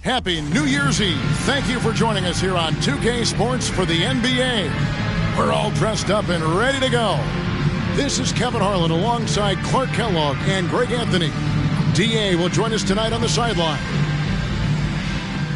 Happy New Year's Eve. Thank you for joining us here on 2K Sports for the NBA. We're all dressed up and ready to go. This is Kevin Harlan alongside Clark Kellogg and Greg Anthony. DA will join us tonight on the sideline.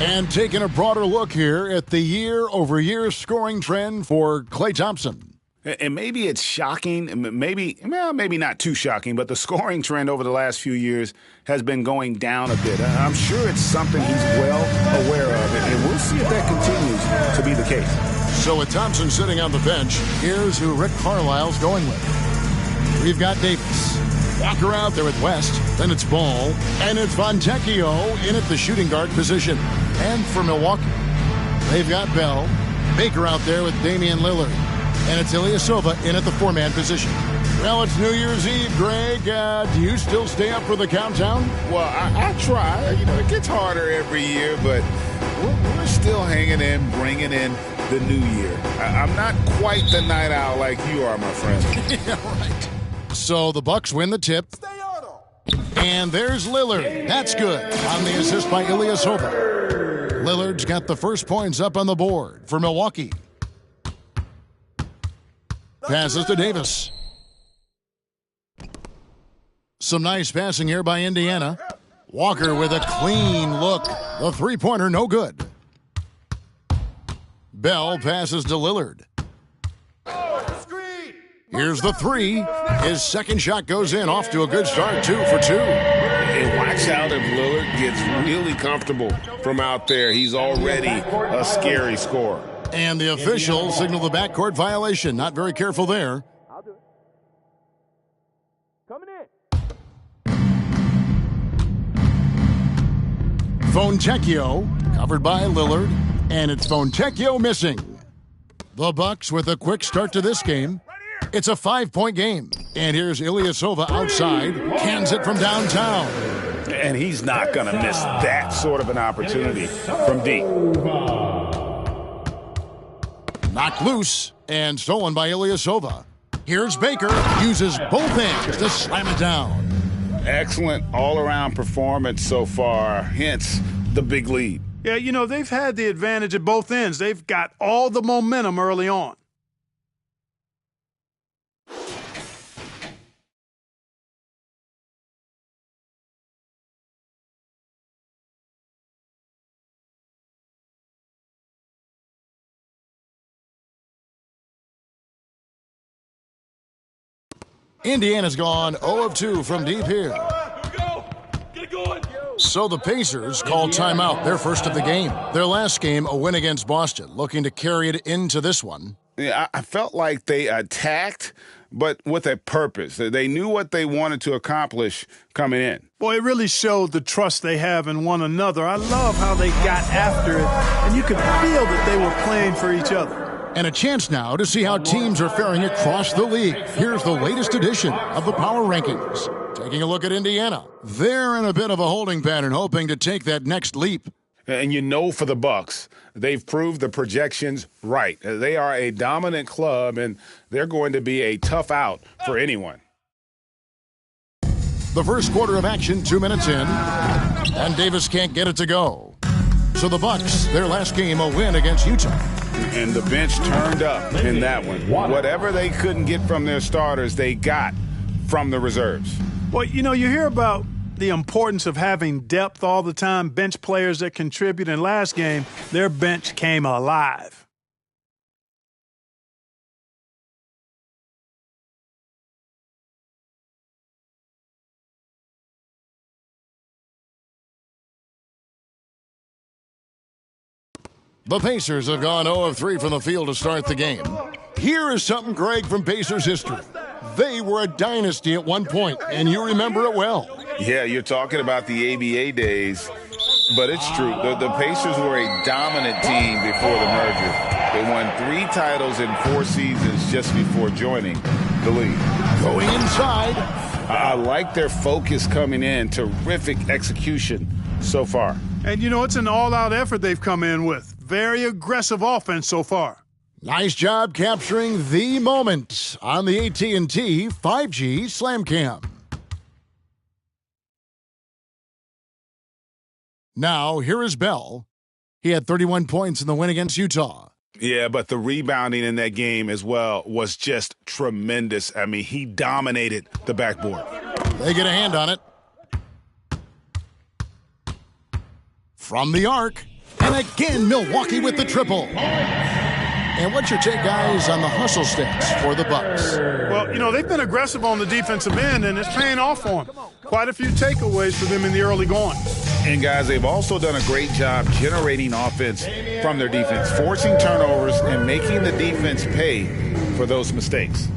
And taking a broader look here at the year-over-year scoring trend for Klay Thompson. And maybe it's shocking, maybe not too shocking, but the scoring trend over the last few years has been going down a bit. I'm sure it's something he's well aware of, and we'll see if that continues to be the case. So with Thompson sitting on the bench, here's who Rick Carlisle's going with. We've got Davis. Walker out there with West. Then it's Ball. And it's Fontecchio in at the shooting guard position. And for Milwaukee, they've got Bell. Baker out there with Damian Lillard. And it's Ilyasova in at the four-man position. Well, it's New Year's Eve, Greg. Do you still stay up for the countdown? Well, I try. It gets harder every year, but we're still hanging in, bringing in the new year. I'm not quite the night owl like you are, my friend. Yeah, right. So the Bucks win the tip. Stay on them. And there's Lillard. That's good. On the assist by Ilyasova. Lillard's got the first points up on the board for Milwaukee. Passes to Davis. Some nice passing here by Indiana. Walker with a clean look. The three-pointer, no good. Bell passes to Lillard. Here's the three. His second shot goes in, off to a good start, 2 for 2. And watch out if Lillard gets really comfortable from out there. He's already a scary scorer. And the official signaled the backcourt violation. Not very careful there. I'll do it. Coming in. Fontecchio covered by Lillard, and it's Fontecchio missing. The Bucks with a quick start to this game. It's a 5-point game. And here's Ilyasova outside, cans it from downtown. And he's not going to miss that sort of an opportunity from deep. Knocked loose and stolen by Ilyasova. Here's Baker, uses both hands to slam it down. Excellent all-around performance so far, hence the big lead. Yeah, they've had the advantage at both ends. They've got all the momentum early on. Indiana's gone 0 of 2 from deep here. So the Pacers call timeout, their first of the game. Their last game, a win against Boston, looking to carry it into this one. Yeah, I felt like they attacked, but with a purpose. They knew what they wanted to accomplish coming in. Boy, it really showed the trust they have in one another. I love how they got after it, and you could feel that they were playing for each other. And a chance now to see how teams are faring across the league. Here's the latest edition of the Power Rankings. Taking a look at Indiana. They're in a bit of a holding pattern, hoping to take that next leap. And for the Bucks, they've proved the projections right. They are a dominant club, and they're going to be a tough out for anyone. The first quarter of action, 2 minutes in, and Davis can't get it to go. So the Bucks, their last game, a win against Utah. And the bench turned up in that one. Whatever they couldn't get from their starters, they got from the reserves. Well, you hear about the importance of having depth all the time, bench players that contribute. In last game, their bench came alive. The Pacers have gone 0 of 3 from the field to start the game. Here is something, Greg, from Pacers history. They were a dynasty at one point, and you remember it well. Yeah, you're talking about the ABA days, but it's true. The Pacers were a dominant team before the merger. They won 3 titles in 4 seasons just before joining the league. Going inside. I like their focus coming in. Terrific execution so far. And, you know, it's an all-out effort they've come in with. Very aggressive offense so far. Nice job capturing the moment on the AT&T 5G Slam Cam. Now, here is Bell. He had 31 points in the win against Utah. Yeah, but the rebounding in that game as well was just tremendous. I mean, he dominated the backboard. They get a hand on it. From the arc. And again, Milwaukee with the triple. And what's your take, guys, on the hustle stats for the Bucks? Well, you know, they've been aggressive on the defensive end, and it's paying off for them. Quite a few takeaways for them in the early going. And, guys, they've also done a great job generating offense from their defense, forcing turnovers and making the defense pay for those mistakes.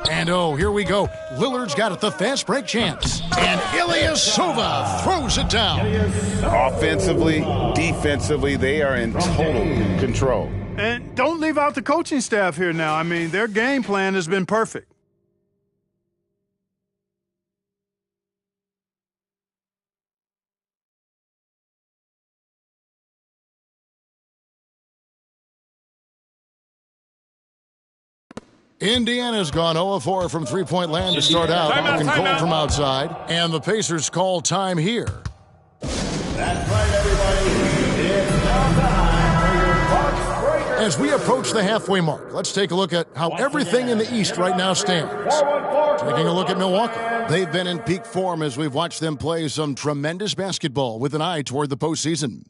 And, oh, here we go. Lillard's got it, the fast break chance. And Ilyasova throws it down. Offensively, defensively, they are in total control. And don't leave out the coaching staff here now. I mean, their game plan has been perfect. Indiana's gone 0-4 from three-point land to start out. Looking cold from outside. And the Pacers call time here. That's right, everybody. It's now time for your Bucks Breakers. As we approach the halfway mark, let's take a look at how everything in the East right now stands. Taking a look at Milwaukee. They've been in peak form as we've watched them play some tremendous basketball with an eye toward the postseason.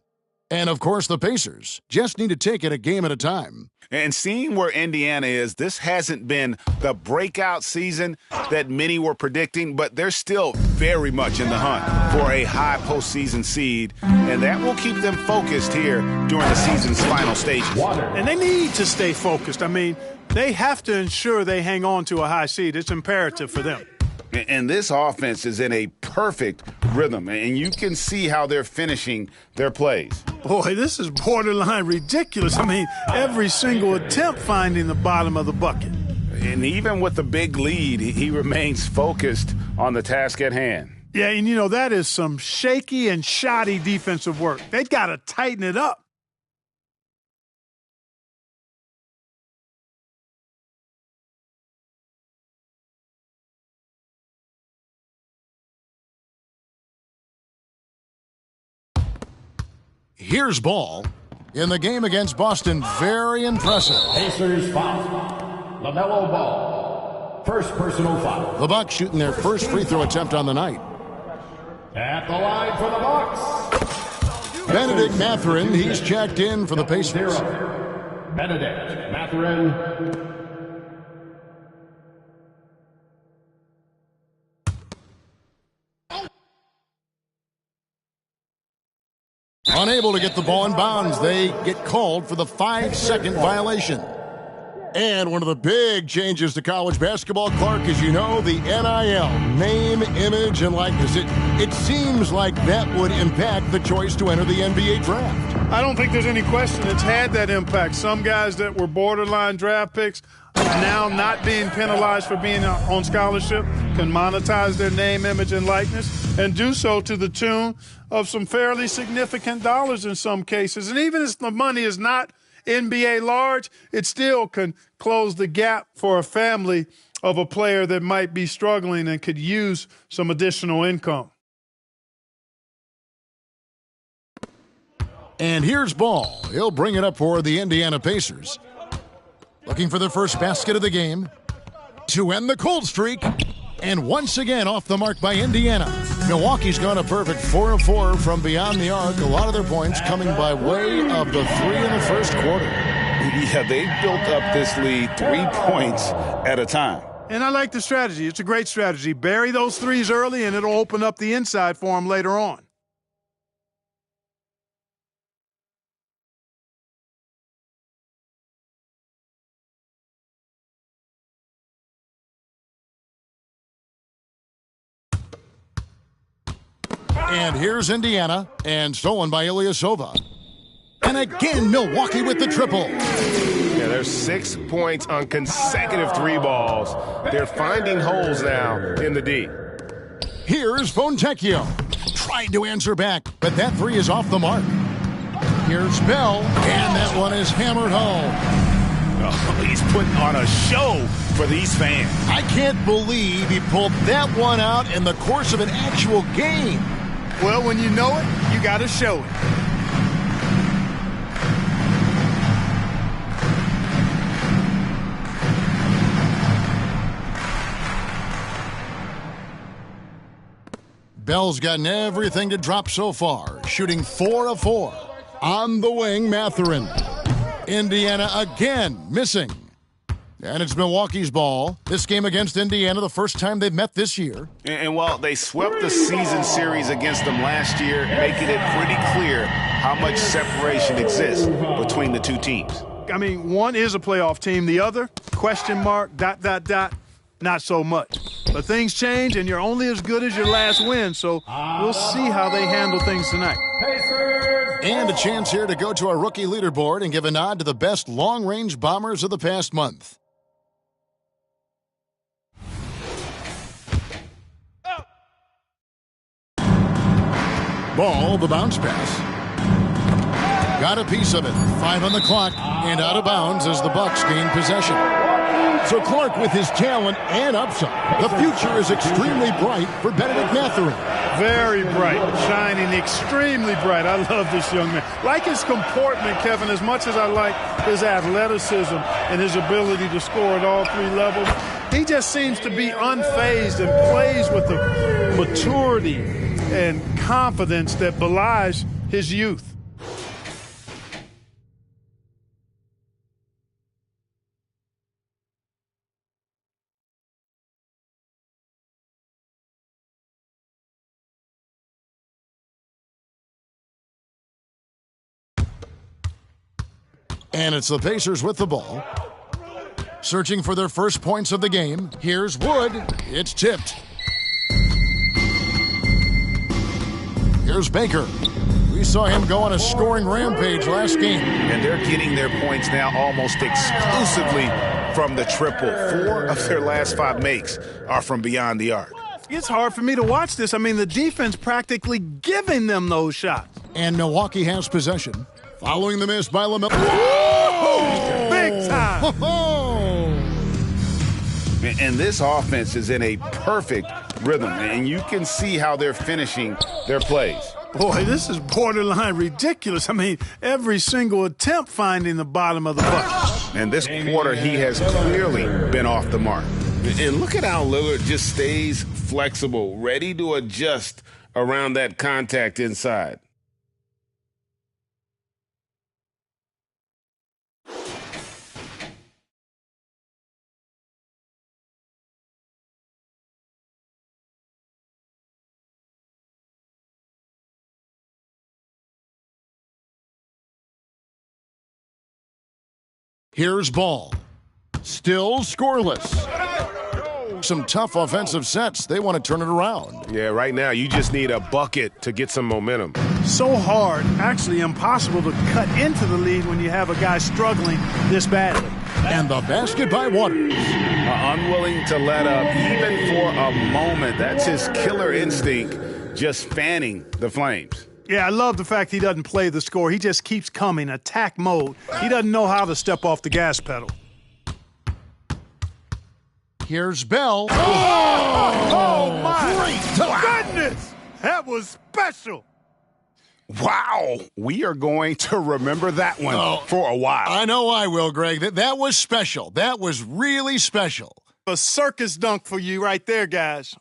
And, of course, the Pacers just need to take it a game at a time. And seeing where Indiana is, this hasn't been the breakout season that many were predicting, but they're still very much in the hunt for a high postseason seed, and that will keep them focused here during the season's final stages. And they need to stay focused. I mean, they have to ensure they hang on to a high seed. It's imperative for them. And this offense is in a perfect rhythm, and you can see how they're finishing their plays. Boy, this is borderline ridiculous. I mean, every single attempt finding the bottom of the bucket. And even with the big lead, he remains focused on the task at hand. Yeah, and you know, that is some shaky and shoddy defensive work. They've got to tighten it up. Here's Ball. In the game against Boston, very impressive. Pacers foul. LaMelo Ball. First personal foul. The Bucks shooting their first free throw attempt on the night. At the line for the Bucks. Benedict Mathurin, he's checked in for the Pacers. Benedict Mathurin. Unable to get the ball in bounds, they get called for the 5-second violation. And one of the big changes to college basketball, Clark, as you know, the NIL, name, image, and likeness. It seems like that would impact the choice to enter the NBA draft. I don't think there's any question it's had that impact. Some guys that were borderline draft picks are now not being penalized for being on scholarship, can monetize their name, image, and likeness, and do so to the tune of some fairly significant dollars in some cases. And even if the money is not NBA large, it still can close the gap for a family of a player that might be struggling and could use some additional income. And here's Ball. He'll bring it up for the Indiana Pacers. Looking for their first basket of the game to end the cold streak. And once again off the mark by Indiana. Milwaukee's gone a perfect 4-4 from beyond the arc. A lot of their points coming by way of the 3 in the first quarter. Yeah, they built up this lead 3 points at a time. And I like the strategy. It's a great strategy. Bury those threes early, and it'll open up the inside for them later on. And here's Indiana, and stolen by Ilyasova. And again, Milwaukee with the triple. Yeah, there's 6 points on consecutive 3 balls. They're finding holes now in the D. Here's Fontecchio. Tried to answer back, but that 3 is off the mark. Here's Bell, and that one is hammered home. Oh, he's putting on a show for these fans. I can't believe he pulled that one out in the course of an actual game. Well, when you know it, you got to show it. Bell's gotten everything to drop so far, shooting 4 of 4. On the wing, Mathurin. Indiana again missing. And it's Milwaukee's ball. This game against Indiana, the first time they've met this year. And while they swept the season series against them last year, making it pretty clear how much separation exists between the two teams. I mean, one is a playoff team. The other, question mark, ... not so much. But things change, and you're only as good as your last win, so we'll see how they handle things tonight. And a chance here to go to our rookie leaderboard and give a nod to the best long-range bombers of the past month. Ball, the bounce pass. Got a piece of it. 5 on the clock, and out of bounds as the Bucks gain possession. So Clark with his talent and upside. The future is extremely bright for Benedict Mathurin. Very bright, shining extremely bright. I love this young man. Like his comportment, Kevin, as much as I like his athleticism and his ability to score at all 3 levels, he just seems to be unfazed and plays with the maturity and confidence that belies his youth. And it's the Pacers with the ball. Searching for their first points of the game. Here's Wood. It's tipped. Here's Baker. We saw him go on a scoring rampage last game. And they're getting their points now almost exclusively from the triple. 4 of their last 5 makes are from beyond the arc. It's hard for me to watch this. I mean, the defense practically giving them those shots. And Milwaukee has possession. Following the miss by LaMelo. Big time! And this offense is in a perfect rhythm, and you can see how they're finishing their plays. Boy, this is borderline ridiculous. I mean, every single attempt finding the bottom of the bucket. And this quarter, he has clearly been off the mark. And look at how Lillard just stays flexible, ready to adjust around that contact inside. Here's Ball. Still scoreless. Some tough offensive sets. They want to turn it around. Yeah, right now you just need a bucket to get some momentum. So hard, actually impossible to cut into the lead when you have a guy struggling this badly. And the basket by Waters. Unwilling to let up even for a moment. That's his killer instinct, just fanning the flames. Yeah, I love the fact he doesn't play the score. He just keeps coming, attack mode. He doesn't know how to step off the gas pedal. Here's Bell. Oh my Great. goodness! That was special. Wow. We are going to remember that one for a while. I know I will, Greg. That was special. That was really special. A circus dunk for you right there, guys.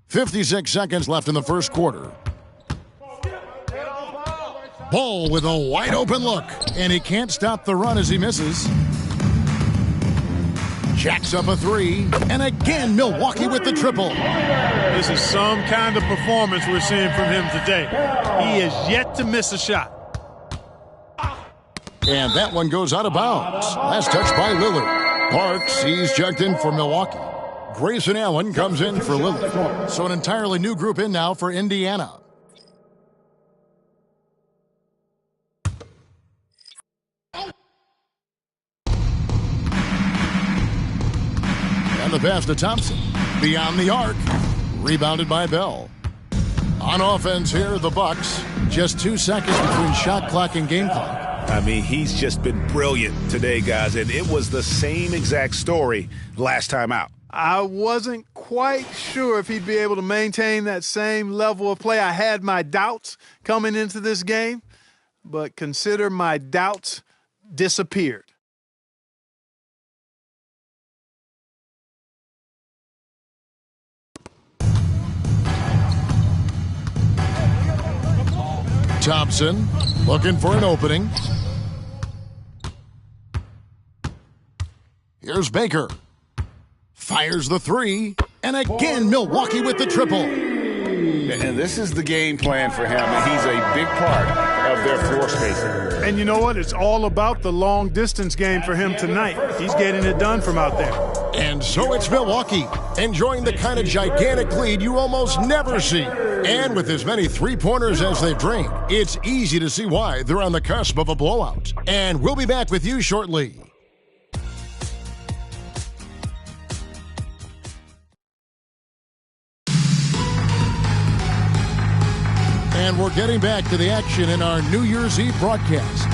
.56 seconds left in the first quarter. Ball with a wide open look, and he can't stop the run as he misses. Jacks up a 3, and again Milwaukee with the triple. This is some kind of performance we're seeing from him today. He has yet to miss a shot. And that one goes out of bounds. Last touch by Lillard. Parks, he's checked in for Milwaukee. Grayson Allen comes in for Lillard. So an entirely new group in now for Indiana. And the pass to Thompson. Beyond the arc. Rebounded by Bell. On offense here, the Bucks. Just 2 seconds between shot clock and game clock. I mean, he's just been brilliant today, guys, and it was the same exact story last time out. I wasn't quite sure if he'd be able to maintain that same level of play. I had my doubts coming into this game, but consider my doubts disappeared. Thompson looking for an opening. Here's Baker. Fires the three. And again, Milwaukee with the triple. And this is the game plan for him. He's a big part of their floor spacing. And you know what? It's all about the long-distance game for him tonight. He's getting it done from out there. And so it's Milwaukee, enjoying the kind of gigantic lead you almost never see. And with as many three-pointers as they've drained, it's easy to see why they're on the cusp of a blowout. And we'll be back with you shortly. And we're getting back to the action in our New Year's Eve broadcast.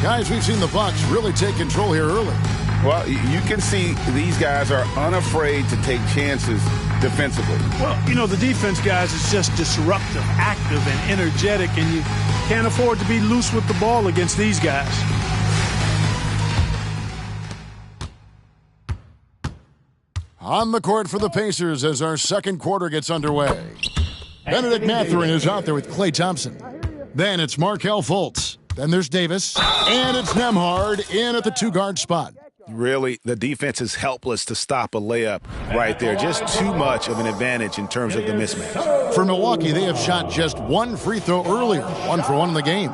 Guys, we've seen the Bucks really take control here early. Well, you can see these guys are unafraid to take chances defensively. Well, you know, the defense, guys, is just disruptive, active, and energetic, and you can't afford to be loose with the ball against these guys. On the court for the Pacers as our second quarter gets underway. Benedict Mathurin is out there with Klay Thompson. Then it's Markelle Fultz. Then there's Davis. And it's Nembhard in at the two-guard spot. Really, the defense is helpless to stop a layup right there. Just too much of an advantage in terms of the mismatch. For Milwaukee, they have shot just one free throw earlier. 1 for 1 in the game.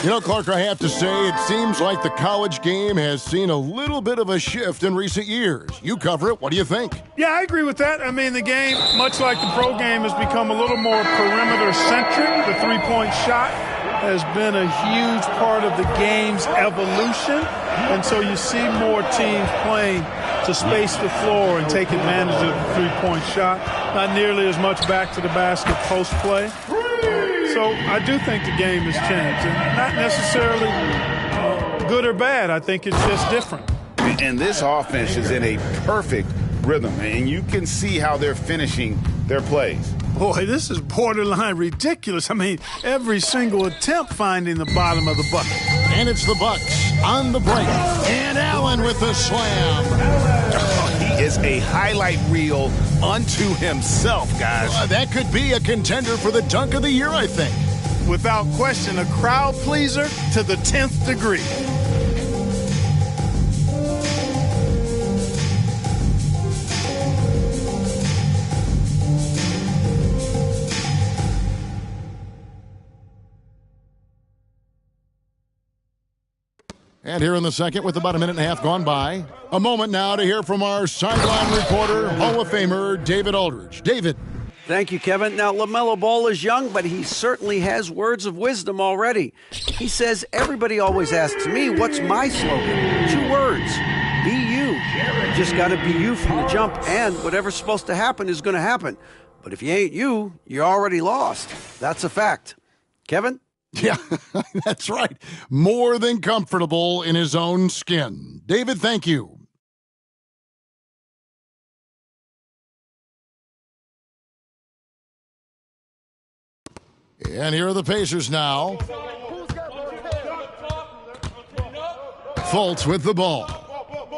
You know, Clark, I have to say, it seems like the college game has seen a little bit of a shift in recent years. You cover it. What do you think? Yeah, I agree with that. I mean, the game, much like the pro game, has become a little more perimeter-centric. The three-point shot has been a huge part of the game's evolution. And so you see more teams playing to space the floor and take advantage of the three-point shot. Not nearly as much back to the basket post play. So I do think the game has changed. And not necessarily good or bad. I think it's just different. And this offense is in a perfect rhythm. And you can see how they're finishing their plays. Boy, this is borderline ridiculous. I mean, every single attempt finding the bottom of the bucket. And it's the Bucks on the break. And Allen with the slam. He is a highlight reel unto himself, guys. That could be a contender for the dunk of the year, I think. Without question, a crowd pleaser to the 10th degree. And here in the second, with about a minute and a half gone by, a moment now to hear from our sideline reporter, Hall of Famer David Aldridge. David. Thank you, Kevin. Now, LaMelo Ball is young, but he certainly has words of wisdom already. He says, everybody always asks me, what's my slogan? 2 words, be you. You just got to be you from the jump, and whatever's supposed to happen is going to happen. But if you ain't you, you're already lost. That's a fact. Kevin? Yeah, that's right. More than comfortable in his own skin. David, thank you. And here are the Pacers now. Fultz with the ball.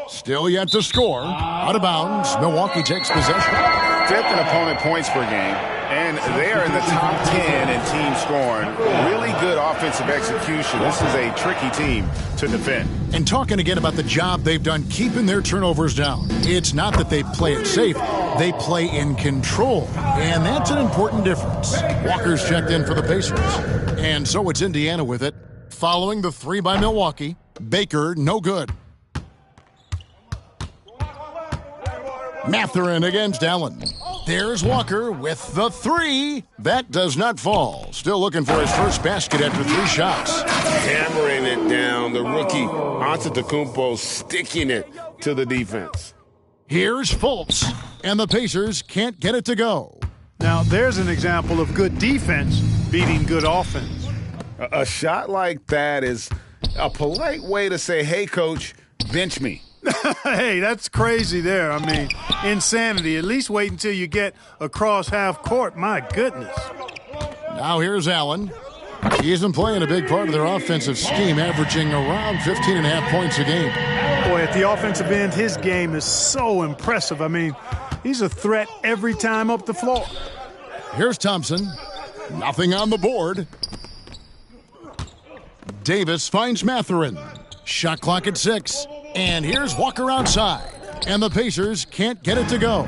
Still yet to score. Out of bounds. Milwaukee takes possession. 5th in opponent points per game and again, they are in the top 10 in team scoring. Really good offensive execution. This is a tricky team to defend. And talking again about the job they've done keeping their turnovers down. It's not that they play it safe. They play in control. And that's an important difference. Walker's checked in for the Pacers. And so it's Indiana with it. Following the three by Milwaukee. Baker, no good. Mathurin against Allen. There's Walker with the three. That does not fall. Still looking for his first basket after 3 shots. Hammering it down. The rookie, Antetokounmpo, sticking it to the defense. Here's Fultz. And the Pacers can't get it to go. Now, there's an example of good defense beating good offense. A shot like that is a polite way to say, hey, coach, bench me. Hey, that's crazy there. I mean, insanity. At least wait until you get across half court. My goodness. Now here's Allen. He isn't playing a big part of their offensive scheme, averaging around 15.5 points a game. Boy, at the offensive end, his game is so impressive. I mean, he's a threat every time up the floor. Here's Thompson. Nothing on the board. Davis finds Mathurin. Shot clock at 6. And here's Walker outside. And the Pacers can't get it to go.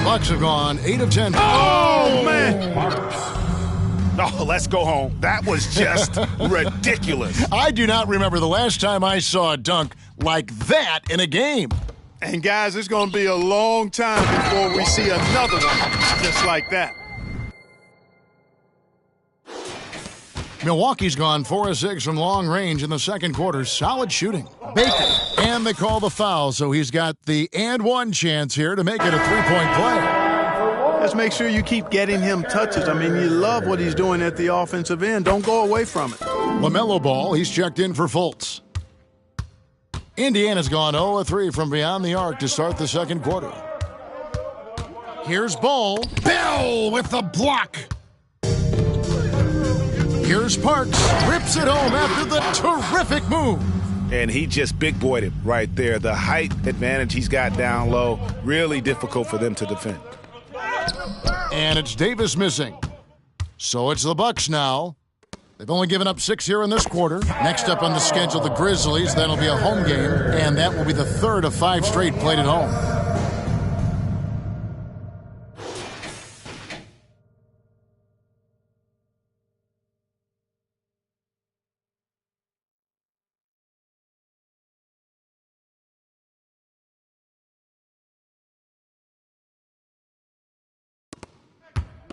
Bucks have gone 8 of 10. Oh, man. Oh, let's go home. That was just ridiculous. I do not remember the last time I saw a dunk like that in a game. And, guys, it's going to be a long time before we see another one just like that. Milwaukee's gone 4 of 6 from long range in the second quarter. Solid shooting. Baker. And they call the foul, so he's got the and one chance here to make it a 3-point play. Let's make sure you keep getting him touches. I mean, you love what he's doing at the offensive end. Don't go away from it. LaMelo Ball, he's checked in for Fultz. Indiana's gone 0 of 3 from beyond the arc to start the second quarter. Here's Ball. Bell with the block. Here's Parks, rips it home after the terrific move. And he just big-boyed it right there. The height advantage he's got down low, really difficult for them to defend. And it's Davis missing. So it's the Bucks now. They've only given up 6 here in this quarter. Next up on the schedule, the Grizzlies. That'll be a home game, and that will be the 3rd of 5 straight played at home.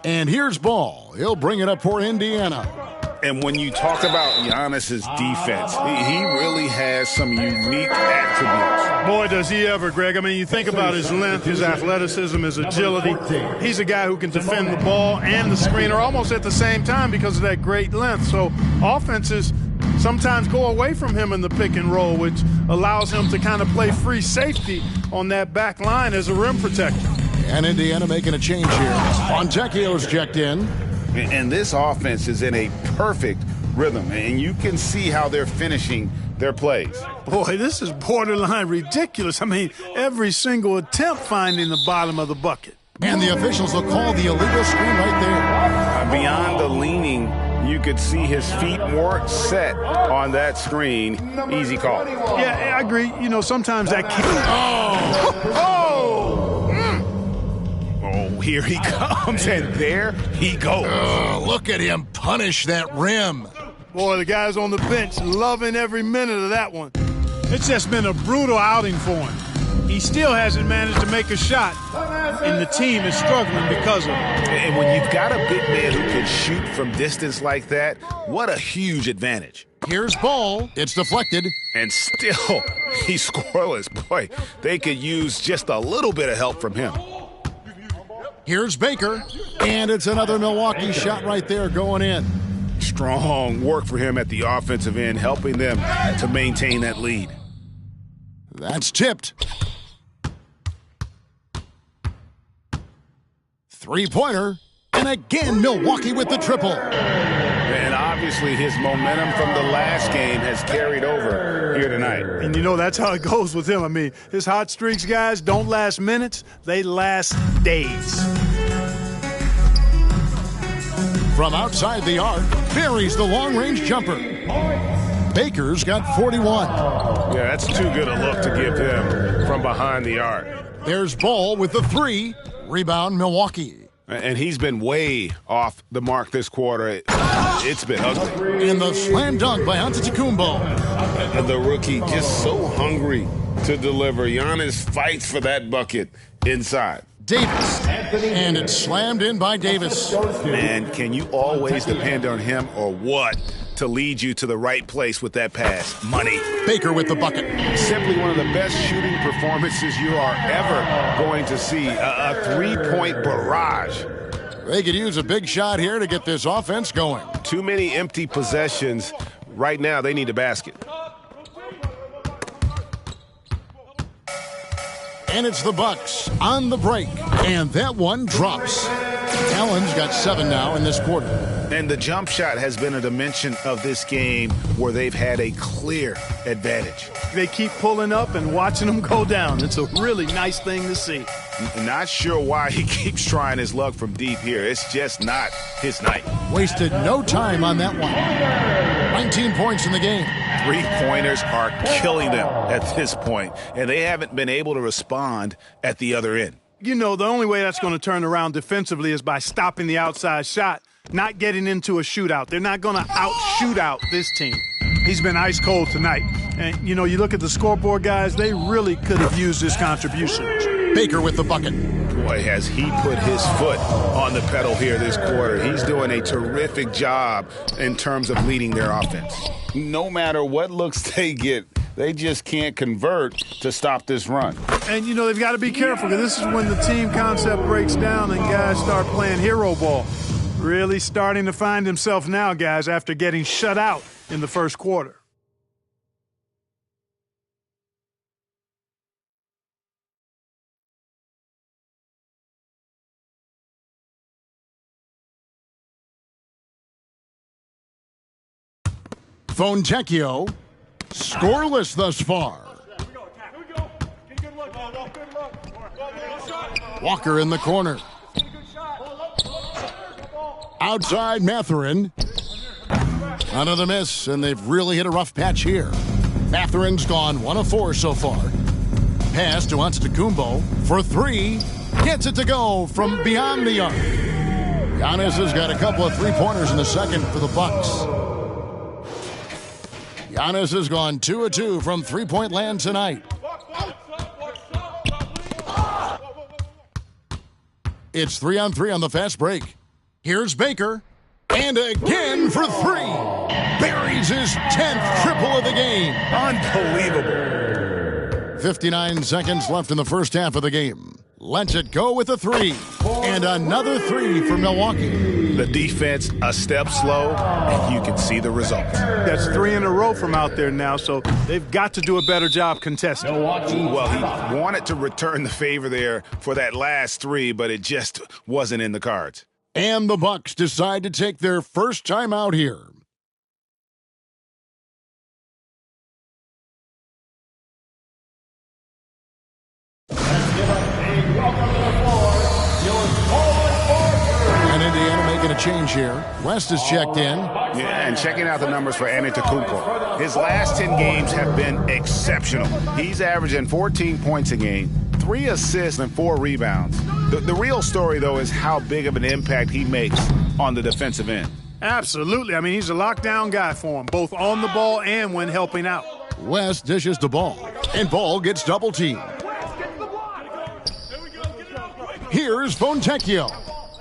And here's Ball. He'll bring it up for Indiana. And when you talk about Giannis's defense, he really has some unique attributes. Boy, does he ever, Greg. I mean, you think about his length, his athleticism, his agility. He's a guy who can defend the ball and the screener almost at the same time because of that great length. So offenses sometimes go away from him in the pick and roll, which allows him to kind of play free safety on that back line as a rim protector. And Indiana making a change here. Fontecchio's checked in. And this offense is in a perfect rhythm, and you can see how they're finishing their plays. Boy, this is borderline ridiculous. I mean, every single attempt finding the bottom of the bucket. And the officials will call the illegal screen right there. Beyond the leaning, you could see his feet weren't set on that screen. Easy call. Yeah, I agree. You know, sometimes that can't. Oh, here he comes, and there he goes. Look at him punish that rim. Boy, the guys on the bench loving every minute of that one. It's just been a brutal outing for him. He still hasn't managed to make a shot, and the team is struggling because of it. And when you've got a big man who can shoot from distance like that, what a huge advantage. Here's Ball. It's deflected. And still, he's scoreless. Boy, they could use just a little bit of help from him. Here's Baker. And it's another Milwaukee shot right there going in. Strong work for him at the offensive end, helping them to maintain that lead. That's tipped. Three-pointer. And again, Milwaukee with the triple. And obviously his momentum from the last game has carried over here tonight. And you know, that's how it goes with him. I mean, his hot streaks, guys, don't last minutes. They last days. from outside the arc, buries the long-range jumper. Baker's got 41. Yeah, that's too good a look to give him from behind the arc. There's Ball with the 3. Rebound, Milwaukee. And he's been way off the mark this quarter. It's been ugly. And the slam dunk by Antetokounmpo. And the rookie just so hungry to deliver. Giannis fights for that bucket inside. Davis. And it's slammed in by Davis. Man, can you always depend on him or what to lead you to the right place with that pass? Money. Baker with the bucket. Simply one of the best shooting performances you are ever going to see. A three-point barrage. They could use a big shot here to get this offense going. Too many empty possessions. Right now, they need a basket. And it's the Bucks on the break. And that one drops. Allen's got 7 now in this quarter. And the jump shot has been a dimension of this game where they've had a clear advantage. They keep pulling up and watching them go down. It's a really nice thing to see. Not sure why he keeps trying his luck from deep here. It's just not his night. Wasted no time on that one. 19 points in the game. Three-pointers are killing them at this point, and they haven't been able to respond at the other end. You know, the only way that's going to turn around defensively is by stopping the outside shot, not getting into a shootout. They're not going to out-shoot out this team. He's been ice cold tonight. And, you know, you look at the scoreboard, guys, they really could have used his contributions. Baker with the bucket. Boy, has he put his foot on the pedal here this quarter. He's doing a terrific job in terms of leading their offense. No matter what looks they get, they just can't convert to stop this run. And, you know, they've got to be careful because this is when the team concept breaks down and guys start playing hero ball. Really starting to find himself now, guys, after getting shut out in the first quarter. Fontecchio, scoreless thus far. Walker in the corner. Outside Mathurin. Another miss, and they've really hit a rough patch here. Mathurin's gone 1 of 4 so far. Pass to Antetokounmpo for 3. Gets it to go from beyond the arc. Giannis has got a couple of three-pointers in the second for the Bucks. Giannis has gone 2 of 2 from three-point land tonight. It's 3-on-3 on the fast break. Here's Baker. And again for 3. Buries his 10th triple of the game. Unbelievable. 59 seconds left in the first half of the game. Lets it go with a 3. And another 3 for Milwaukee. The defense a step slow, and you can see the result. That's 3 in a row from out there now, so they've got to do a better job contesting. Well, he wanted to return the favor there for that last 3, but it just wasn't in the cards. And the Bucks decide to take their first time out here. And Indiana making a change here. West is checked in. Yeah, and checking out the numbers for Antetokounmpo. His last 10 games have been exceptional. He's averaging 14 points a game, 3 assists, and 4 rebounds. The real story, though, is how big of an impact he makes on the defensive end. Absolutely. I mean, he's a lockdown guy for him, both on the ball and when helping out. West dishes the ball, and Ball gets double-teamed. Here's Fontecchio,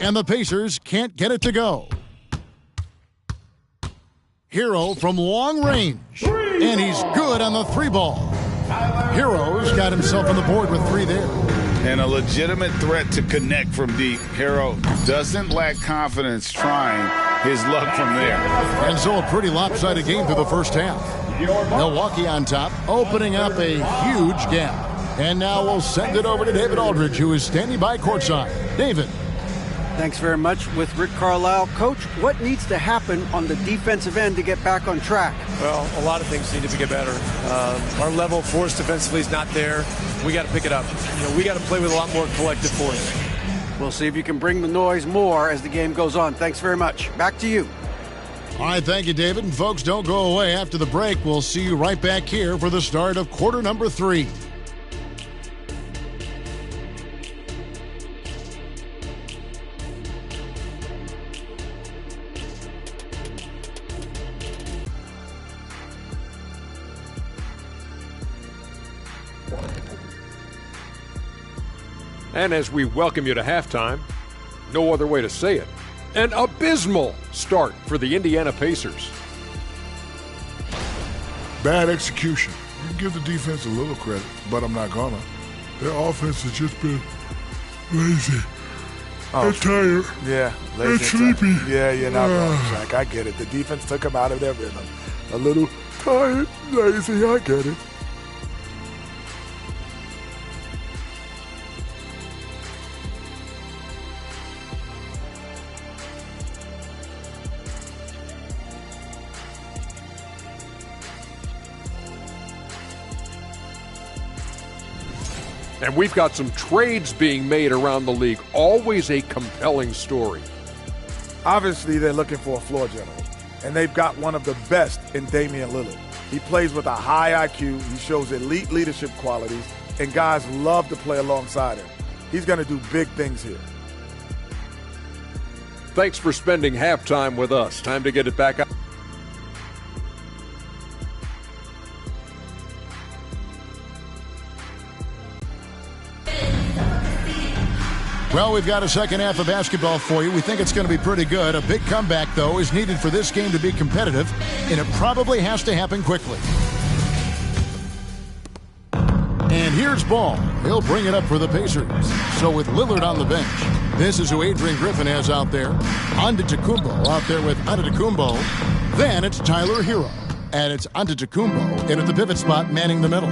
and the Pacers can't get it to go. Hero from long range, and he's good on the 3-ball. Hero's got himself on the board with 3 there. And a legitimate threat to connect from deep. Hero doesn't lack confidence trying his luck from there. And so a pretty lopsided game through the first half. Milwaukee on top, opening up a huge gap. And now we'll send it over to David Aldridge, who is standing by courtside. David. Thanks very much with Rick Carlisle. Coach, what needs to happen on the defensive end to get back on track? Well, a lot of things need to get better. Our level of force defensively is not there. We got to pick it up. We got to play with a lot more collective force. We'll see if you can bring the noise more as the game goes on. Thanks very much. Back to you. All right, thank you, David. And folks, don't go away. After the break, we'll see you right back here for the start of quarter number 3. And as we welcome you to halftime, no other way to say it, an abysmal start for the Indiana Pacers. Bad execution. You can give the defense a little credit, but I'm not gonna. Their offense has just been lazy. And tired. Yeah, lazy and sleepy. Yeah, you're not wrong, Zach. I get it. The defense took them out of their rhythm. A little tired, lazy. I get it. And we've got some trades being made around the league. Always a compelling story. Obviously, they're looking for a floor general, and they've got one of the best in Damian Lillard. He plays with a high IQ. He shows elite leadership qualities, and guys love to play alongside him. He's going to do big things here. Thanks for spending halftime with us. Time to get it back up. Well, we've got a second half of basketball for you. We think it's going to be pretty good. A big comeback, though, is needed for this game to be competitive, and it probably has to happen quickly. And here's Ball. He'll bring it up for the Pacers. So with Lillard on the bench, this is who Adrian Griffin has out there. Antetokounmpo out there with Antetokounmpo. Then it's Tyler Hero. And it's Antetokounmpo in at the pivot spot, manning the middle.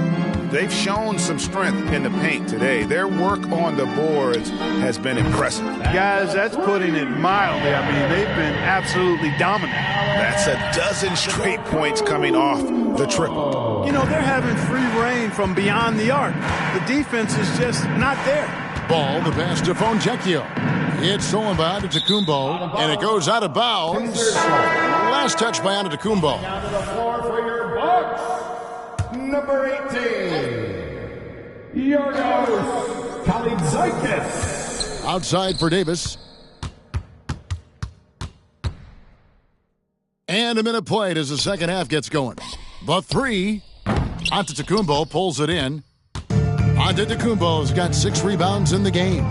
They've shown some strength in the paint today. Their work on the boards has been impressive. Guys, that's putting it mildly. I mean, they've been absolutely dominant. That's a dozen straight points coming off the triple. You know, they're having free reign from beyond the arc. The defense is just not there. Ball, the pass to Fontecchio. It's stolen by Antetokounmpo, and it goes out of bounds. Last touch by Antetokounmpo. Down to the floor for your Bucks. Number 18, Yorgos Kalaitzakis. Outside for Davis. And a minute played as the second half gets going. The three, Antetokounmpo pulls it in. Antetokounmpo's got 6 rebounds in the game.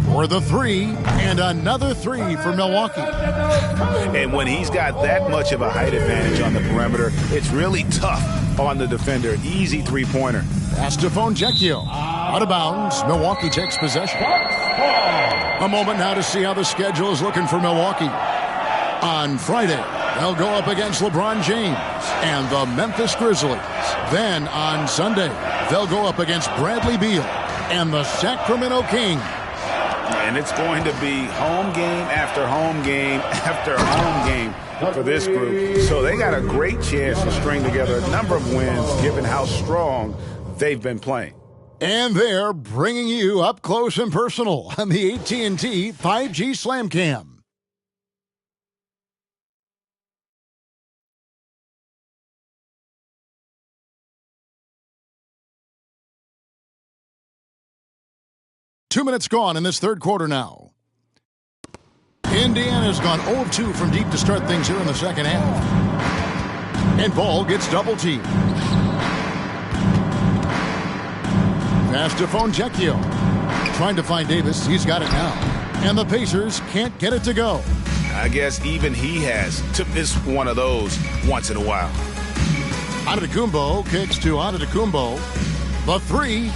For the three, and another three for Milwaukee. And when he's got that much of a height advantage on the perimeter, it's really tough on the defender. Easy three-pointer. Pass to Fontecchio. Out of bounds. Milwaukee takes possession. A moment now to see how the schedule is looking for Milwaukee. On Friday, they'll go up against LeBron James and the Memphis Grizzlies. Then on Sunday, they'll go up against Bradley Beal and the Sacramento Kings. And it's going to be home game after home game after home game for this group. So they got a great chance to string together a number of wins given how strong they've been playing. And they're bringing you up close and personal on the AT&T 5G Slam Cam. Two minutes gone in this third quarter now. Indiana's gone 0-2 from deep to start things here in the second half. And Ball gets double-teamed. Pass to Fontecchio. Trying to find Davis. He's got it now. And the Pacers can't get it to go. I guess even he has to miss one of those once in a while. Antetokounmpo kicks to Antetokounmpo. The three.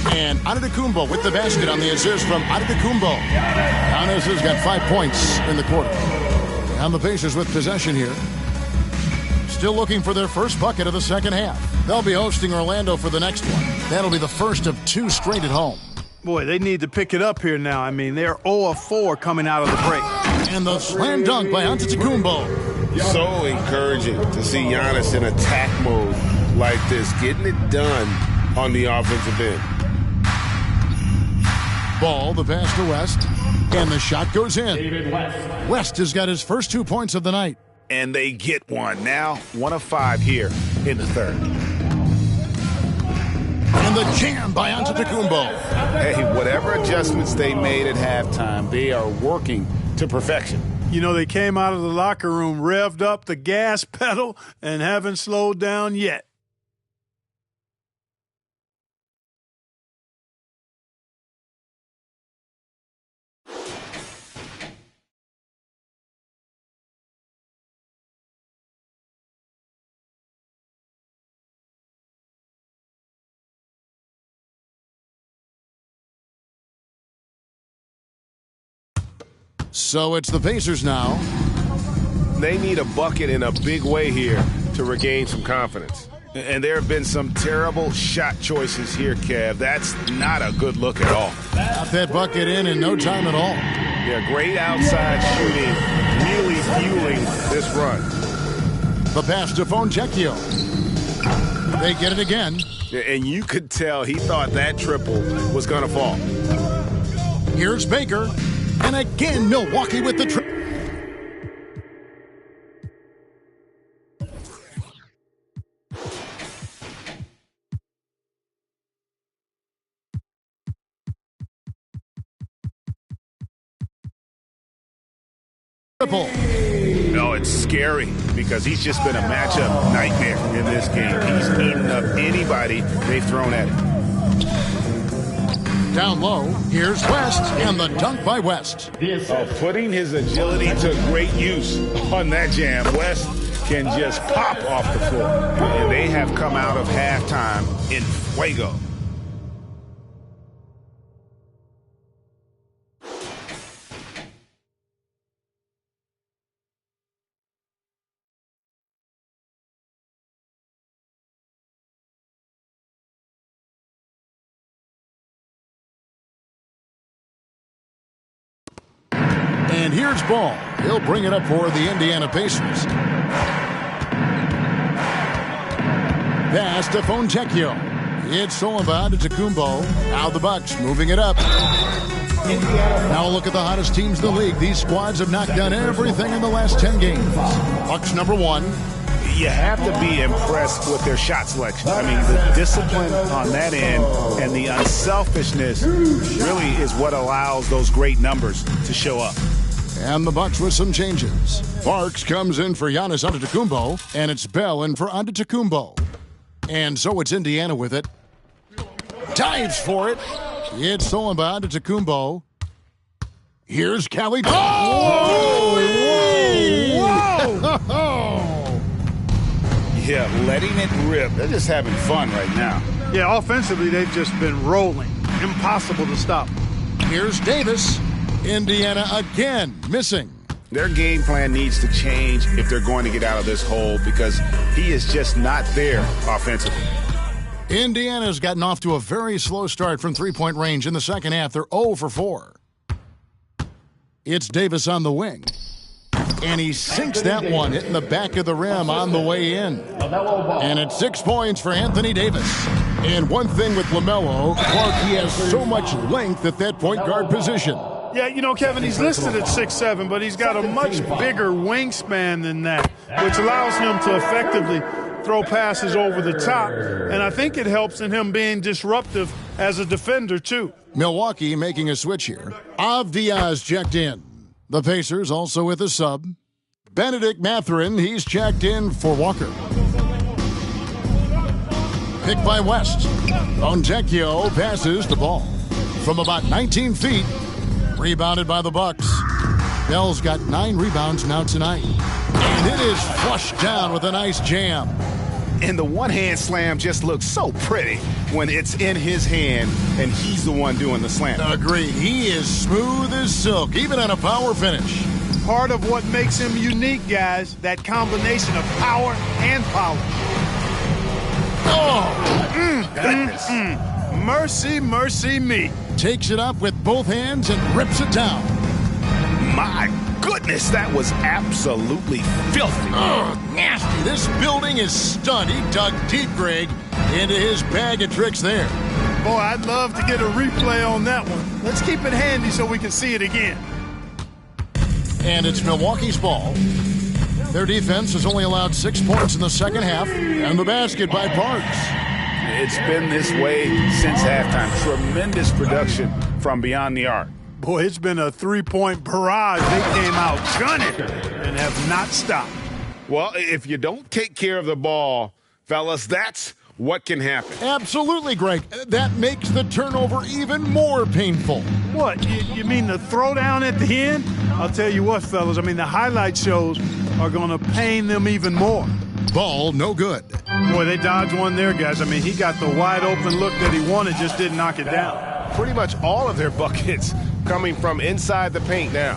And Antetokounmpo with the basket on the assist from Antetokounmpo. Giannis has got 5 points in the quarter. And the Pacers with possession here. Still looking for their first bucket of the second half. They'll be hosting Orlando for the next one. That'll be the first of 2 straight at home. Boy, they need to pick it up here now. I mean, they're 0-4 coming out of the break. And the slam dunk by Antetokounmpo. So encouraging to see Giannis in attack mode like this, getting it done on the offensive end. Ball, the pass to West. And the shot goes in. West has got his first 2 points of the night. And they get one. Now 1 of 5 here in the third. And the jam by Antetokounmpo. Hey, whatever adjustments they made at halftime, they are working to perfection. You know, they came out of the locker room, revved up the gas pedal, and haven't slowed down yet. So it's the Pacers now. They need a bucket in a big way here to regain some confidence. And there have been some terrible shot choices here, Kev. That's not a good look at all. Got that bucket in no time at all. Yeah, great outside shooting, really fueling this run. The pass to Fontecchio. They get it again. And you could tell he thought that triple was going to fall. Here's Baker. And again, Milwaukee with the triple. No, it's scary because he's just been a matchup nightmare in this game. He's eaten up anybody they've thrown at him. Down low, here's West, and the dunk by West. Putting his agility to great use on that jam. West can just pop off the floor. And they have come out of halftime in fuego. And here's Ball. He'll bring it up for the Indiana Pacers. Pass to Fontecchio. It's stolen by Antetokounmpo. Now the Bucks moving it up. Now look at the hottest teams in the league. These squads have knocked down everything in the last 10 games. Bucks number 1. You have to be impressed with their shot selection. I mean, the discipline on that end and the unselfishness really is what allows those great numbers to show up. And the Bucks with some changes. Parks comes in for Giannis Antetokounmpo, and it's Bell in for Antetokounmpo. And so it's Indiana with it. Dives for it. It's stolen by Antetokounmpo. Here's Cali. Oh! Whoa! Whoa! Yeah, letting it rip. They're just having fun right now. Yeah, offensively, they've just been rolling. Impossible to stop. Here's Davis. Indiana again missing. Their game plan needs to change if they're going to get out of this hole because he is just not there offensively. Indiana's gotten off to a very slow start from three-point range in the second half. They're 0 for 4. It's Davis on the wing. And he sinks that one, hitting the back of the rim on the way in. And it's 6 points for Anthony Davis. And one thing with LaMelo, Clark, he has so much length at that point guard position. Yeah, you know, Kevin, he's listed at 6'7", but he's got a much bigger wingspan than that, which allows him to effectively throw passes over the top. And I think it helps in him being disruptive as a defender, too. Milwaukee making a switch here. Avdiaz checked in. The Pacers also with a sub. Benedict Mathurin, he's checked in for Walker. Picked by West. Fontecchio passes the ball from about 19 feet. Rebounded by the Bucks. Bell's got 9 rebounds now tonight. And it is flushed down with a nice jam. And the one-hand slam just looks so pretty when it's in his hand and he's the one doing the slam. Agreed. He is smooth as silk, even on a power finish. Part of what makes him unique, guys, that combination of power and power. Oh, goodness. Mercy, mercy me. Takes it up with both hands and rips it down. My goodness, that was absolutely filthy. Oh, nasty. This building is stunned. He dug deep, Greg, into his bag of tricks there. Boy, I'd love to get a replay on that one. Let's keep it handy so we can see it again. And it's Milwaukee's ball. Their defense has only allowed 6 points in the second half, and the basket by Parks. It's been this way since halftime. Tremendous production from beyond the arc. Boy, it's been a three-point barrage. They came out gunning and have not stopped. Well, if you don't take care of the ball, fellas, that's what can happen. Absolutely, Greg. That makes the turnover even more painful. What, you mean the throwdown at the end? I'll tell you what, fellas, I mean, the highlight shows are going to pain them even more. Ball no good. Boy, they dodged one there, guys. I mean, he got the wide-open look that he wanted, just didn't knock it down. Pretty much all of their buckets coming from inside the paint now.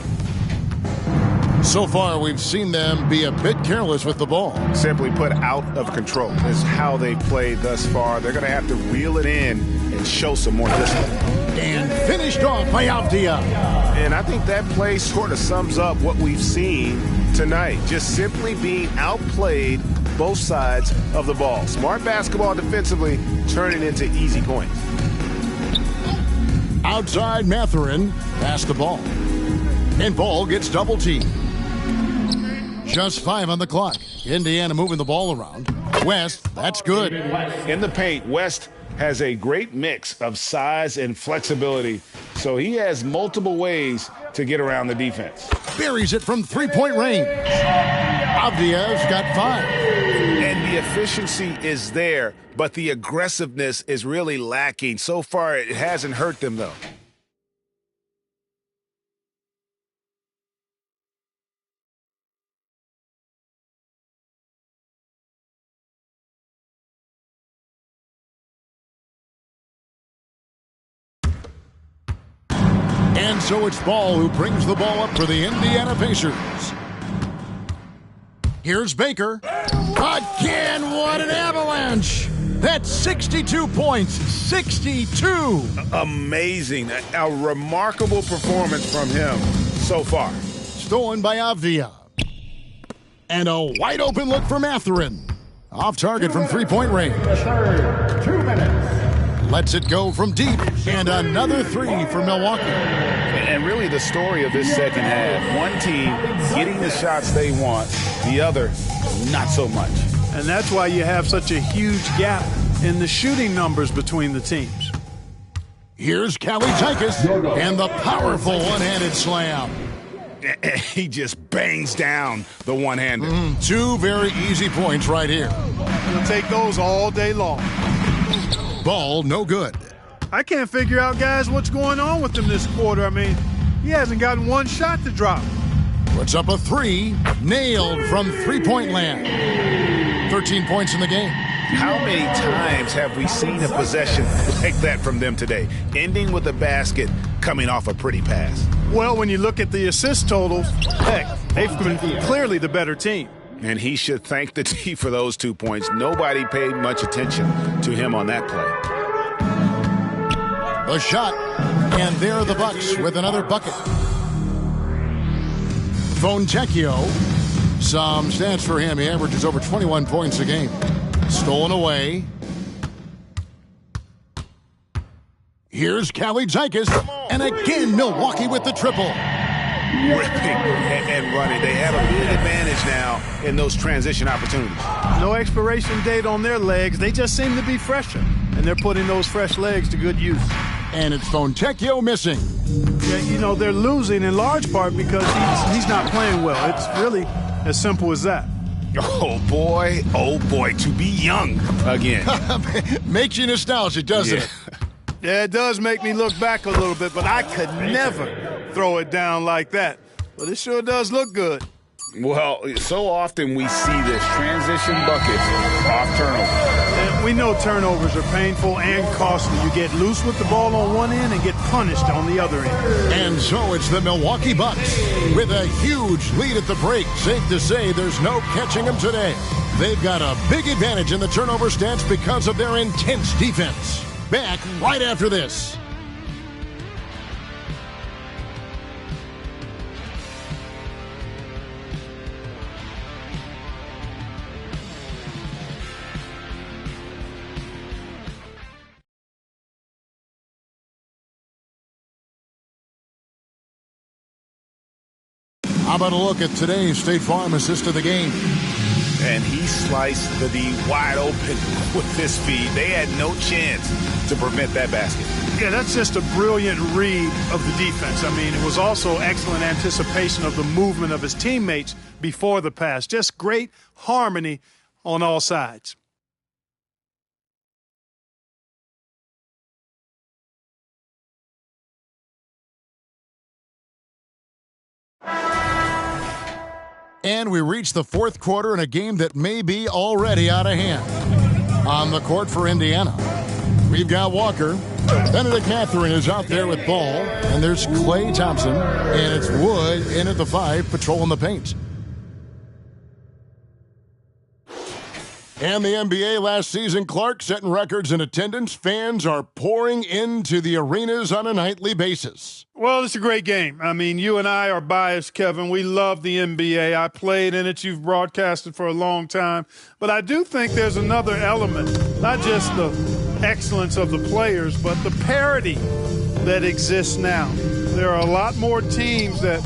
So far, we've seen them be a bit careless with the ball. Simply put, out of control is how they've played thus far. They're going to have to reel it in and show some more discipline. And finished off by Avdia. And I think that play sort of sums up what we've seen tonight. Just simply being outplayed both sides of the ball. Smart basketball defensively, turning into easy points. Outside Mathurin, pass the ball. And Ball gets double-teamed. Just 5 on the clock. Indiana moving the ball around. West, that's good. In the paint, West has a great mix of size and flexibility, so he has multiple ways to get around the defense. Buries it from three-point range. Avdia's got 5. And the efficiency is there, but the aggressiveness is really lacking. So far, it hasn't hurt them, though. And so it's Ball who brings the ball up for the Indiana Pacers. Here's Baker. Again, what an avalanche! That's 62 points. 62! Amazing. A remarkable performance from him so far. Stolen by Avdia. And a wide-open look for Mathurin. Off target from three-point range. The third, 2 minutes. Lets it go from deep. And another 3 for Milwaukee. And really the story of this second half, one team getting the shots they want, the other not so much. And that's why you have such a huge gap in the shooting numbers between the teams. Here's Kalaitzakis and the powerful one-handed slam. He just bangs down the one-hander. 2 very easy points right here. He'll take those all day long. Ball no good. I can't figure out, guys, what's going on with him this quarter. I mean, he hasn't gotten one shot to drop. Puts up a 3, nailed from three-point land. 13 points in the game. How many times have we seen a possession like that from them today, ending with a basket coming off a pretty pass? Well, when you look at the assist totals, heck, they've been clearly the better team. And he should thank the D for those 2 points. Nobody paid much attention to him on that play. A shot, and there are the Bucks with another bucket. Fontecchio, some stats for him. He averages over 21 points a game. Stolen away. Here's Kalaitzakis, and again Milwaukee with the triple. Ripping and running. They have a big advantage now in those transition opportunities. No expiration date on their legs. They just seem to be fresher, and they're putting those fresh legs to good use. And it's Fontecchio missing. Yeah, you know, they're losing in large part because he's not playing well. It's really as simple as that. Oh boy, to be young again. Makes you nostalgic, doesn't it? Yeah, it does make me look back a little bit, but I could never throw it down like that. But it sure does look good. Well, so often we see this transition buckets off turnovers. And we know turnovers are painful and costly. You get loose with the ball on one end and get punished on the other end. And so it's the Milwaukee Bucks with a huge lead at the break. Safe to say there's no catching them today. They've got a big advantage in the turnover stats because of their intense defense. Back right after this. How about a look at today's State Farm assist of the game? And he sliced the D wide open with his feet. They had no chance to prevent that basket. Yeah, that's just a brilliant read of the defense. I mean, it was also excellent anticipation of the movement of his teammates before the pass. Just great harmony on all sides. And we reach the fourth quarter in a game that may be already out of hand. On the court for Indiana, we've got Walker. Benedict Catherine is out there with ball. And there's Klay Thompson. And it's Wood in at the 5, patrolling the paint. And the NBA last season, Clark setting records in attendance. Fans are pouring into the arenas on a nightly basis. Well, it's a great game. I mean, you and I are biased, Kevin. We love the NBA. I played in it. You've broadcasted for a long time. But I do think there's another element, not just the excellence of the players, but the parity that exists now. There are a lot more teams that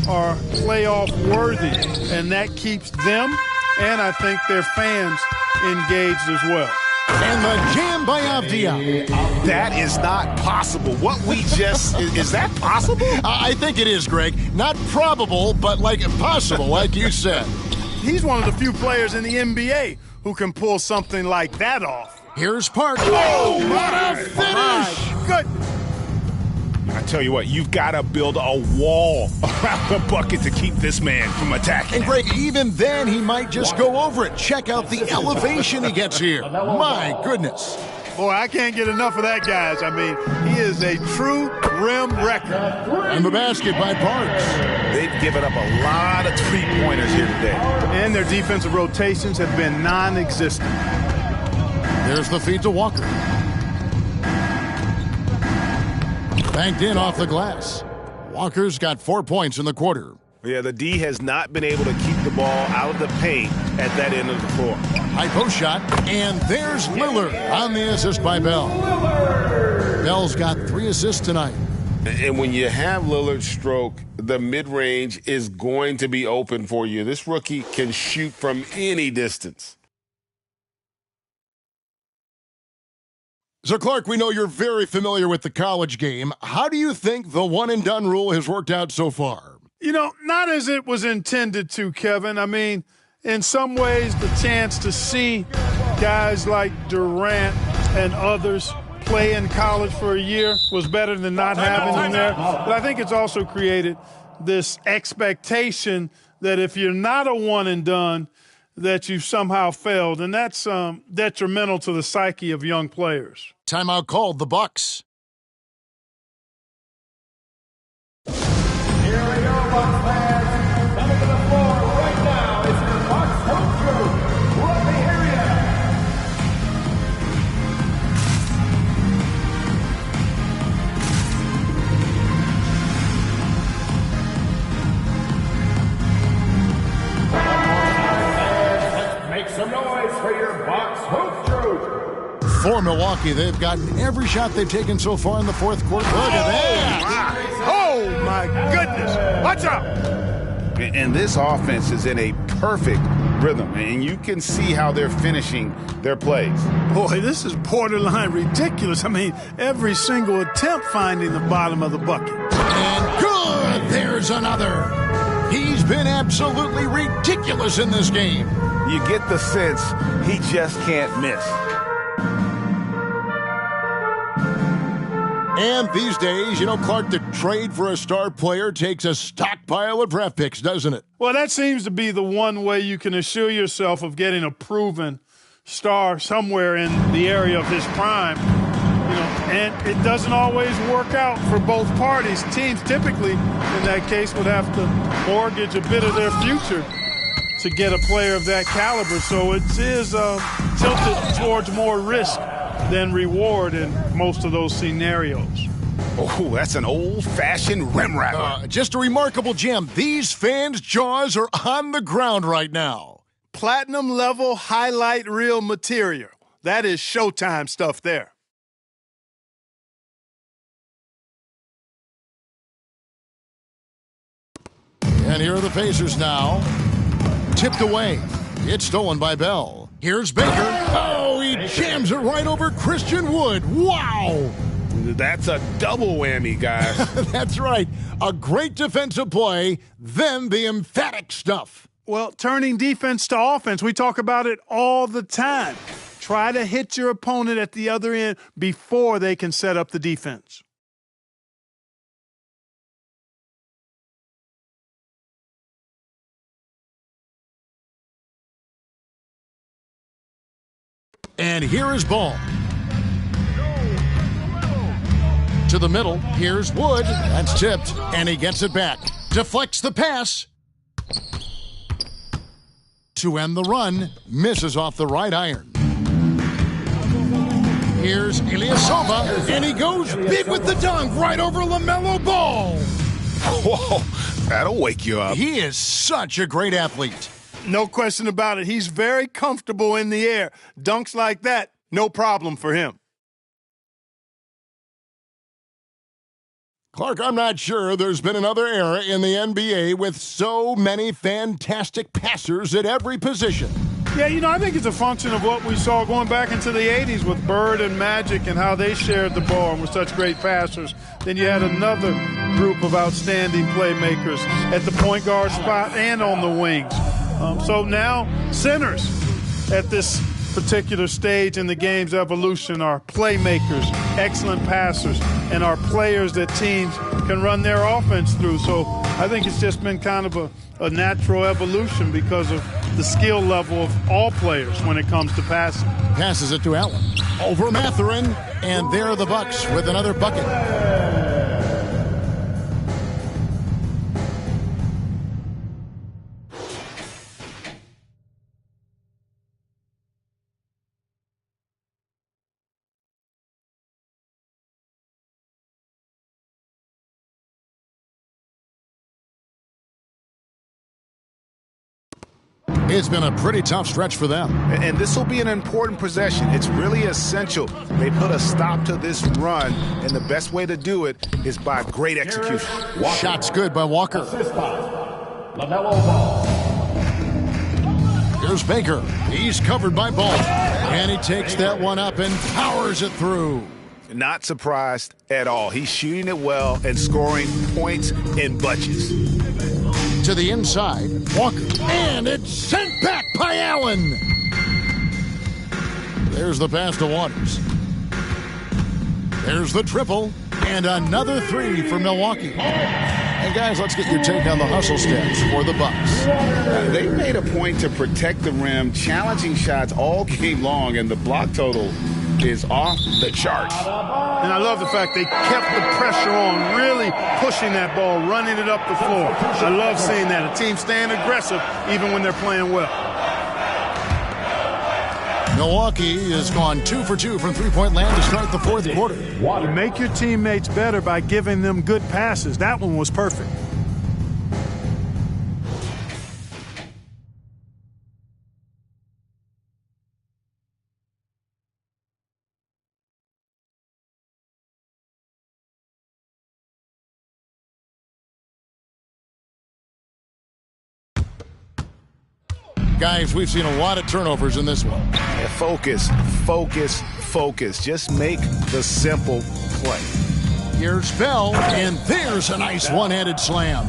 are playoff worthy, and that keeps them and I think their fans engaged as well. And the jam by Avdia. That is not possible. What we just, is that possible? I think it is, Greg. Not probable, but like possible, like you said. He's one of the few players in the NBA who can pull something like that off. Here's Park. Oh, what a finish! Good. I tell you what, you've got to build a wall around the bucket to keep this man from attacking. And Greg, even then, he might just go over it. Check out the elevation he gets here. My goodness. Boy, I can't get enough of that, guys. I mean, he is a true rim wrecker. And the basket by Parks. They've given up a lot of three-pointers here today. And their defensive rotations have been non-existent. There's the feed to Walker. Banked in off the glass. Walker's got 4 points in the quarter. Yeah, the D has not been able to keep the ball out of the paint at that end of the floor. High post shot, and there's Lillard on the assist by Bell. Bell's got 3 assists tonight. And when you have Lillard's stroke, the mid-range is going to be open for you. This rookie can shoot from any distance. So, Clark, we know you're very familiar with the college game. How do you think the one-and-done rule has worked out so far? You know, not as it was intended to, Kevin. I mean, in some ways, the chance to see guys like Durant and others play in college for a year was better than not having them there. But I think it's also created this expectation that if you're not a one-and-done, that you've somehow failed, and that's detrimental to the psyche of young players. Timeout called, the Bucks. Here we go, Bucks fans. Coming to the floor right now is your Bucks home crew. Let me hear ya. Make some noise for your Bucks home crew. For Milwaukee, they've gotten every shot they've taken so far in the fourth quarter. Look at that. Oh, my goodness. Watch out. And this offense is in a perfect rhythm, and you can see how they're finishing their plays. Boy, this is borderline ridiculous. I mean, every single attempt finding the bottom of the bucket. And good. There's another. He's been absolutely ridiculous in this game. You get the sense he just can't miss. And these days, you know, Clark, the trade for a star player takes a stockpile of draft picks, doesn't it? Well, that seems to be the one way you can assure yourself of getting a proven star somewhere in the area of his prime. You know, and it doesn't always work out for both parties. Teams typically, in that case, would have to mortgage a bit of their future to get a player of that caliber. So it is tilted towards more risk than reward in most of those scenarios. Oh, that's an old-fashioned rim rattler. Just a remarkable gem. These fans' jaws are on the ground right now. Platinum-level highlight reel material. That is Showtime stuff there. And here are the Pacers now. Tipped away. It's stolen by Bell. Here's Baker. Oh, he jams it right over Christian Wood. Wow. That's a double whammy, guys. That's right. A great defensive play, then the emphatic stuff. Well, turning defense to offense, we talk about it all the time. Try to hit your opponent at the other end before they can set up the defense. And here is Ball. To the middle. Here's Wood. That's tipped. And he gets it back. Deflects the pass. To end the run. Misses off the right iron. Here's Ilyasova. And he goes big with the dunk right over LaMelo Ball. Whoa, that'll wake you up. He is such a great athlete. No question about it. He's very comfortable in the air. Dunks like that, no problem for him. Clark, I'm not sure there's been another era in the NBA with so many fantastic passers at every position. Yeah, I think it's a function of what we saw going back into the 80s with Bird and Magic and how they shared the ball and were such great passers. Then you had another group of outstanding playmakers at the point guard spot and on the wings. So now centers at this particular stage in the game's evolution are playmakers, excellent passers, and are players that teams can run their offense through. So I think it's just been kind of a natural evolution because of the skill level of all players when it comes to passing. Passes it to Allen. Over Mathurin, and there are the Bucks with another bucket. It's been a pretty tough stretch for them. And this will be an important possession. It's really essential. They put a stop to this run, and the best way to do it is by great execution. Shot's good by Walker. LaMelo Ball. Here's Baker. He's covered by Ball. And he takes that one up and powers it through. Not surprised at all. He's shooting it well and scoring points in bunches. To the inside, Walker, and it's sent back by Allen. There's the pass to Waters. There's the triple, and another three for Milwaukee. And guys, let's get your take on the hustle stats for the Bucks. They made a point to protect the rim, challenging shots all game long, and the block total is off the charts. And I love the fact they kept the pressure on, really pushing that ball, running it up the floor. I love seeing that. A team staying aggressive even when they're playing well. Milwaukee has gone 2 for 2 from three-point land to start the fourth quarter. You make your teammates better by giving them good passes. That one was perfect. Guys, we've seen a lot of turnovers in this one. Yeah, focus. Just make the simple play. Here's Bell, and there's a nice one-handed slam.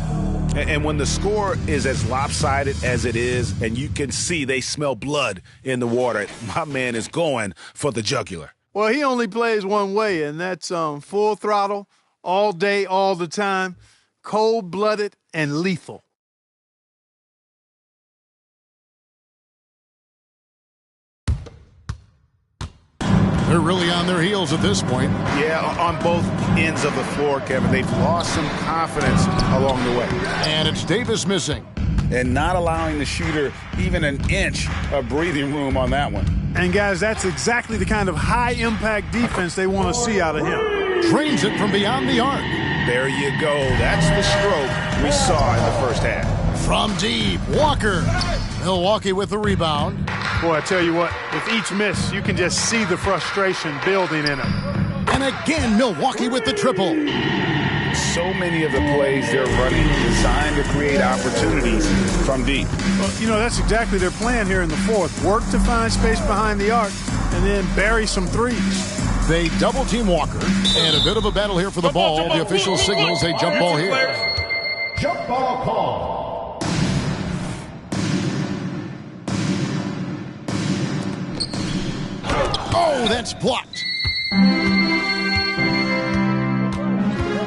And when the score is as lopsided as it is, and you can see they smell blood in the water, my man is going for the jugular. Well, he only plays one way, and that's full throttle, all day, all the time, cold-blooded and lethal. They're really on their heels at this point. Yeah, on both ends of the floor, Kevin. They've lost some confidence along the way. And it's Davis missing. And not allowing the shooter even an inch of breathing room on that one. And, guys, that's exactly the kind of high-impact defense they want to see out of him. Trains it from beyond the arc. There you go. That's the stroke we saw in the first half. From deep, Walker. Milwaukee with the rebound. Boy, I tell you what, with each miss, you can just see the frustration building in him. And again, Milwaukee with the triple. so many of the plays they're running designed to create opportunities from deep. Well, that's exactly their plan here in the fourth. Work to find space behind the arc and then bury some threes. They double-team Walker, and a bit of a battle here for the ball. The official signals a jump ball here. Jump ball call. Oh, that's blocked.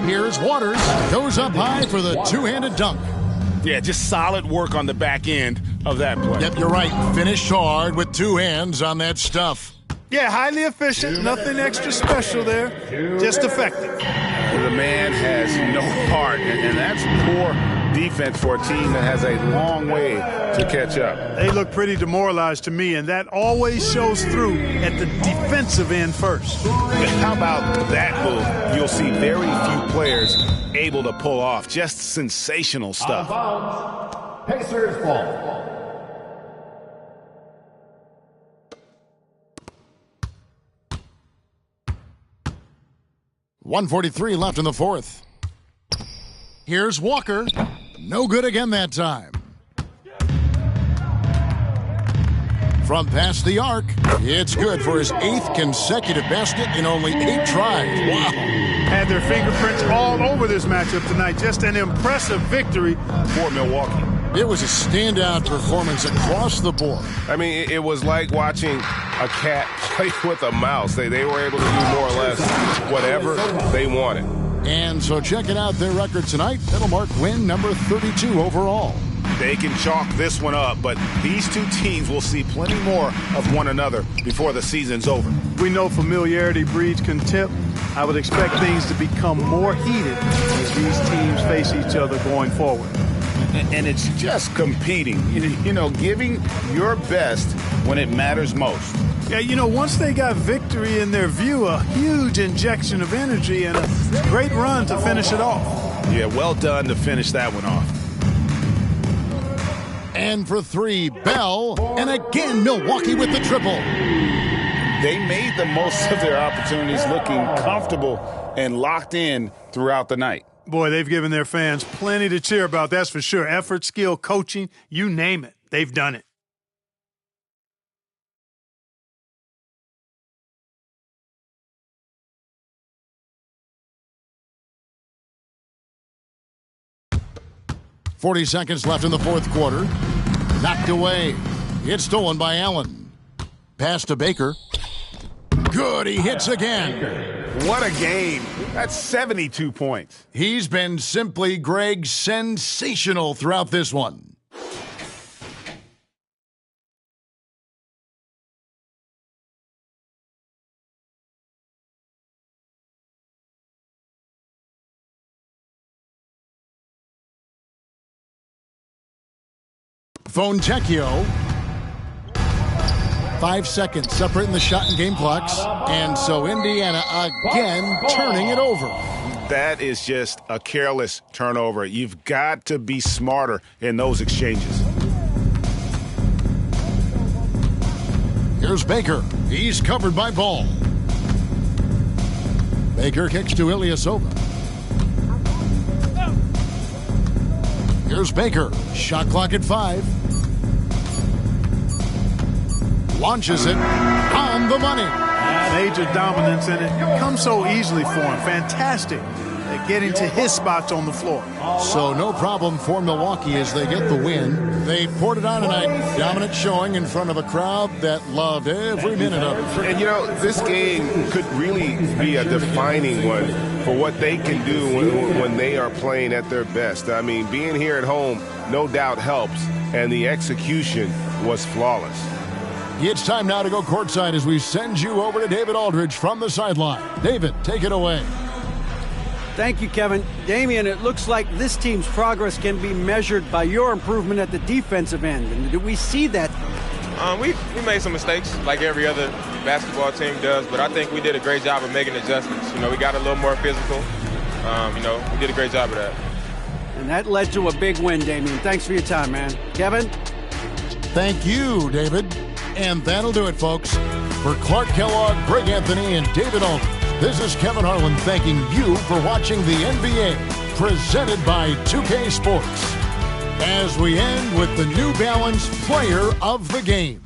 Here's Waters. Goes up high for the two-handed dunk. Yeah, just solid work on the back end of that play. Yep, you're right. Finished hard with two hands on that stuff. Yeah, highly efficient. Nothing extra special there. Just effective. The man has no heart, and that's poor defense for a team that has a long way to catch up. They look pretty demoralized to me, and that always shows through at the defensive end first. How about that move? You'll see very few players able to pull off. Just sensational stuff. Pacers ball. .143 left in the fourth. Here's Walker. No good again that time. From past the arc, it's good for his 8th consecutive basket in only 8 tries. Wow. Had their fingerprints all over this matchup tonight. Just an impressive victory for Milwaukee. It was a standout performance across the board. I mean, it was like watching a cat play with a mouse. They were able to do more or less whatever they wanted. And so checking out their record tonight, that'll mark win number 32 overall. They can chalk this one up, but these two teams will see plenty more of one another before the season's over. We know familiarity breeds contempt. I would expect things to become more heated as these teams face each other going forward. And it's just competing, giving your best when it matters most. Yeah, once they got victory in their view, a huge injection of energy and a great run to finish it off. Yeah, well done to finish that one off. And for 3, Bell, and again Milwaukee with the triple. They made the most of their opportunities, looking comfortable and locked in throughout the night. Boy, they've given their fans plenty to cheer about, that's for sure. Effort, skill, coaching, you name it. They've done it. .40 seconds left in the fourth quarter. Knocked away. It's stolen by Allen. Pass to Baker. Good, he hits again. What a game. That's 72 points. He's been simply, Greg, sensational throughout this one. Fontecchio. 5 seconds separating the shot and game clocks. And so Indiana again turning it over. That is just a careless turnover. You've got to be smarter in those exchanges. Here's Baker. He's covered by Ball. Baker kicks to Ilyasova. Here's Baker. Shot clock at 5. Launches it on the money. Major dominance, and it comes so easily for him. Fantastic at getting to his spots on the floor. So no problem for Milwaukee as they get the win. They poured it on tonight. Dominant showing in front of a crowd that loved every minute of it. And, this game could really be a defining one for what they can do when they are playing at their best. I mean, being here at home no doubt helps, and the execution was flawless. It's time now to go courtside as we send you over to David Aldridge from the sideline. David, take it away. Thank you, Kevin. Damian, it looks like this team's progress can be measured by your improvement at the defensive end. And do we see that? We made some mistakes like every other basketball team does, but I think we did a great job of making adjustments. We got a little more physical. We did a great job of that. And that led to a big win, Damian. Thanks for your time, man. Kevin? Thank you, David. And that'll do it, folks. For Clark Kellogg, Greg Anthony, and David Aldridge, This is Kevin Harlan thanking you for watching the NBA, presented by 2K Sports. As we end with the New Balance Player of the Game.